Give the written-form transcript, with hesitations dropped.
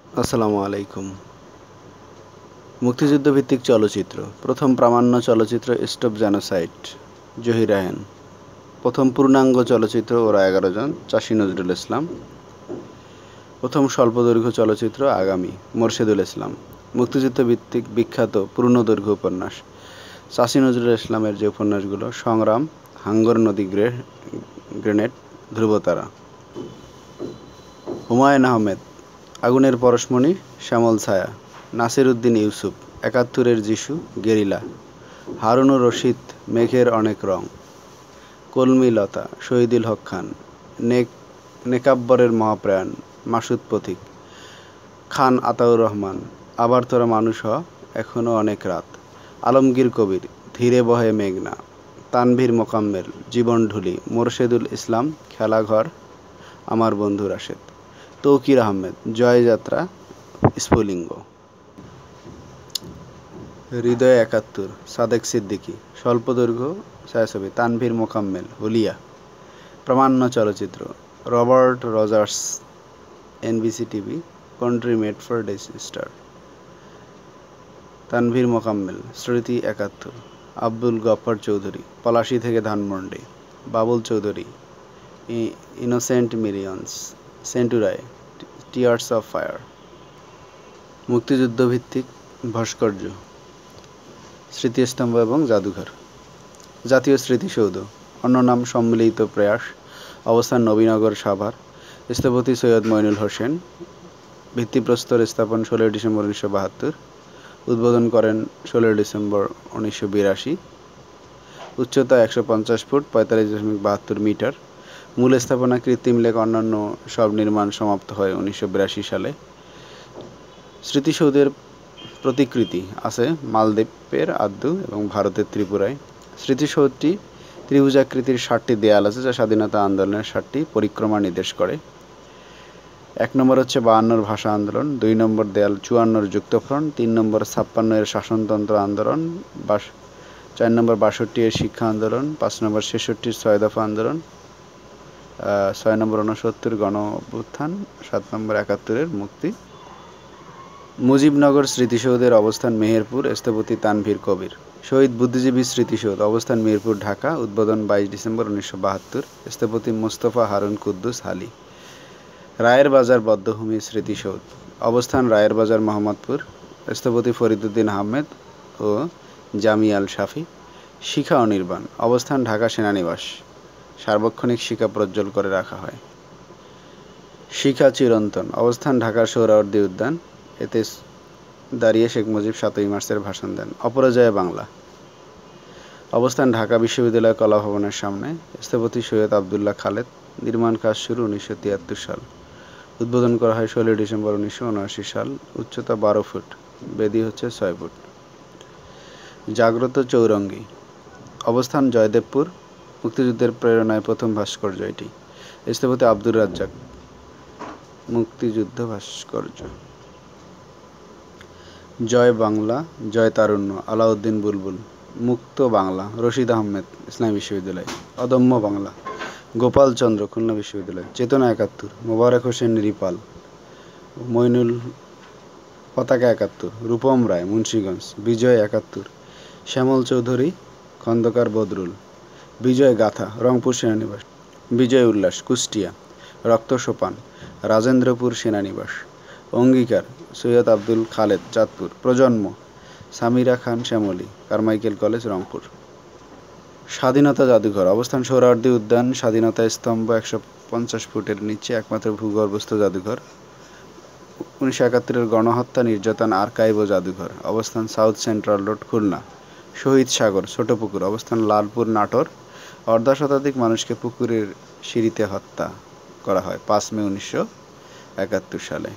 আসসালামু আলাইকুম। মুক্তিযুদ্ধ ভিত্তিক চলচ্চিত্র। প্রথম প্রামাণ্য চলচ্চিত্র স্টপ জেনোসাইড, জহির রায়হান। প্রথম পূর্ণাঙ্গ চলচ্চিত্র ওরা 11 জন, চাষী নজরুল ইসলাম। প্রথম স্বল্পদৈর্ঘ্য চলচ্চিত্র আগামী, মোরশেদুল ইসলাম। মুক্তিযুদ্ধ ভিত্তিক বিখ্যাত পূর্ণদৈর্ঘ্য উপন্যাস চাষী নজরুল ইসলামের যে উপন্যাসগুলো: সংগ্রাম, হাঙ্গর নদী, গ্রেনেড, ধ্রুবতারা। হুমায়ূন আহমেদ, আগুনের পরশমণি, শ্যামল ছায়া। নাসির উদ্দিন ইউসুফ, ৭১-এর যিশু, গেরিলা। হারুনুর রশিদ, মেঘের অনেক রং। কলমি লতা, শহীদুল হক খান। নেকাব্বরের মহাপ্রয়াণ, মাসুদ পথিক। খান আতাউর রহমান, আবার তোরা মানুষ হ, এখনো অনেক রাত। আলমগীর কবির, ধীরে বহে মেঘনা। তানভীর মোকাম্মেল, জীবনঢুলি। মোরশেদুল ইসলাম, খেলাঘর, আমার বন্ধু রাশেদ। তৌকির আহমেদ, জয়যাত্রা, স্ফুলিঙ্গ। হৃদয় ৭১, সাদেক সিদ্দিকী। স্বল্পদৈর্ঘ্য ছায়াছবি, তানভীর মোকাম্মেল, হুলিয়া। প্রামাণ্য চলচ্চিত্র, Robert Rogers, NBC TV, country made for disaster. Tanvir Mokammel, Smriti ৭১। Abdul Gaffar Chowdhury, Palashi থেকে Dhanmondi. Babul Chowdhury, innocent millions. Sentu Roy, tears of fire. মুক্তিযুদ্ধ ভিত্তিক ভাস্কর্য, স্মৃতিস্তম্ভ এবং জাদুঘর। জাতীয় স্মৃতিসৌধ, অন্য নাম সম্মিলিত প্রয়াস, অবস্থান নবীনগর, সাভার। স্থপতি সৈয়দ মইনুল হোসেন। ভিত্তিপ্রস্তর স্থাপন ১৬ ডিসেম্বর ১৯৭২। উদ্বোধন করেন ১৬ ডিসেম্বর ১৯৮২। উচ্চতা ১৫০ ফুট ৪৫.৭২ মিটার। মূল স্থাপনা, কৃত্রিম লেক, অন্যান্য সব নির্মাণ সমাপ্ত হয় ১৯৮২ সালে। স্মৃতিসৌধের প্রতিকৃতি আছে মালদ্বীপের আদ্দু এবং ভারতের ত্রিপুরায়। স্মৃতিসৌধটি ত্রিভুজাকৃতির ৭টি দেয়াল আছে, যা স্বাধীনতা আন্দোলনের ৭টি পরিক্রমা নির্দেশ করে। ১ নম্বর হচ্ছে ৫২-র ভাষা আন্দোলন, ২ নম্বর দেয়াল ৫৪-র যুক্তফ্রন্ট, ৩ নম্বর ৫৬-এর শাসনতন্ত্র আন্দোলন, ৪ নম্বর ৬২-এর শিক্ষা আন্দোলন, ৫ নম্বর ৬৬-র ৬ দফা আন্দোলন, ৬ নম্বর ৬৯-র গণ অভ্যুত্থান, ৭ নম্বর ৭১-এর মুক্তি। মুজিবনগর স্মৃতিসৌধের অবস্থান মেহেরপুর। স্থপতি তানভীর কবির। শহীদ বুদ্ধিজীবী স্মৃতিসৌধ, অবস্থান মিরপুর, ঢাকা। উদ্বোধন ২২ ডিসেম্বর ১৯৭২। স্থপতি মোস্তফা হারুন কুদ্দুস হালি। রায়ের বাজার বধ্যভূমি স্মৃতিসৌধ, অবস্থান রায়ের বাজার, মোহাম্মদপুর। স্থপতি ফরিদউদ্দিন আহমেদ ও জামিয়াল শাফি। শিখা অনির্বাণ, অবস্থান ঢাকা সেনানিবাস। সার্বক্ষণিক শিখা প্রজ্জ্বল করে রাখা হয়। শিখা চিরন্তন, অবস্থান ঢাকার সোহরাওয়ার্দী উদ্যান। এতে দাঁড়িয়ে শেখ মুজিব ৭ই মার্চের ভাষণ দেন। অপরাজয় বাংলা, অবস্থান ঢাকা বিশ্ববিদ্যালয় কলা ভবনের সামনে। স্থপতি সৈয়দ আবদুল্লাহ খালেদ। নির্মাণ কাজ শুরু ১৯৭৩ সাল। উদ্বোধন করা হয় ১৬ ডিসেম্বর ১৯৭৯ সাল। উচ্চতা ১২ ফুট, বেদি হচ্ছে ৬ ফুট। জাগ্রত চৌরঙ্গী, অবস্থান জয়দেবপুর। মুক্তিযুদ্ধের প্রেরণায় প্রথম ভাস্কর্য এটি। স্থপতি আব্দুর রাজ্জাক। মুক্তিযুদ্ধ ভাস্কর্য। জয় বাংলা, জয় তারুণ্য, আলাউদ্দিন বুলবুল। মুক্ত বাংলা, রশিদ আহমেদ, ইসলামী বিশ্ববিদ্যালয়। অদম্য বাংলা, গোপাল চন্দ্র, খুলনা বিশ্ববিদ্যালয়। চেতনা ৭১, মোবারক হোসেন রিপাল, মইনুল। পতাকা ৭১, রূপম রায়, মুন্সিগঞ্জ। বিজয় ৭১, শ্যামল চৌধুরী, খন্দকার বদরুল। বিজয় গাথা, রংপুর সেনানিবাস। বিজয় উল্লাস, কুষ্টিয়া। রক্ত সোপান, রাজেন্দ্রপুর সেনানিবাস। অঙ্গীকার, সৈয়দ আব্দুল খালেদ, চাঁদপুর। প্রজন্ম, সামিরা খান শ্যামলী, কারমাইকেল কলেজ, রংপুর। স্বাধীনতা জাদুঘর, অবস্থান সোহরাওয়ার্দী উদ্যান। স্বাধীনতা স্তম্ভ ১৫০ ফুটের নিচে একমাত্র ভূগর্ভস্থ জাদুঘর। ১৯৭১-এর গণহত্যা, নির্যাতন আর্কাইভ ও জাদুঘর। অবস্থান সাউথ সেন্ট্রাল রোড, খুলনা। শহীদ সাগর, ছোট পুকুর। অবস্থান লালপুর, নাটোর। অর্ধশতাধিক মানুষকে পুকুরের সিঁড়িতে হত্যা করা হয় ৫ মে ১৯৭১ সালে।